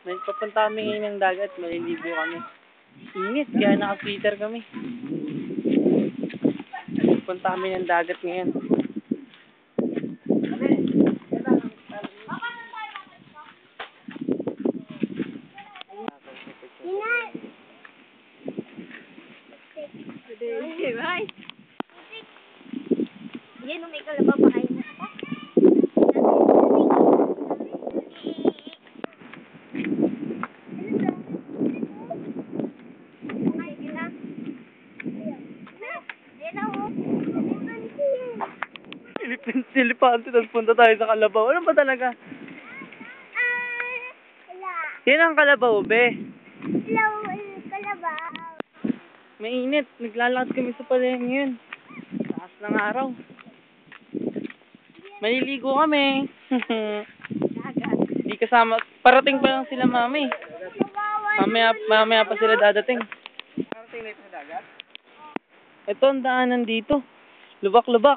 Papunta kami ngayon ng dagat, maliligo kami. Init, kaya naka-sweater kami. Papunta kami ng dagat ngayon. Right. Yan, may kalabaw pa kayo. Silipante, tapos punta tayo sa kalabaw. Ano ba talaga? Yan ang kalabaw, be. Kalabaw. Mainit. Naglalakad kami sa palengke yun. Taas ng araw. Maliligo kami. Di kasama. Parating pa lang sila, mami. Mamaya pa sila dadating. Parating na ito sa dagat? Ito ang daanan dito. Lubak-lubak.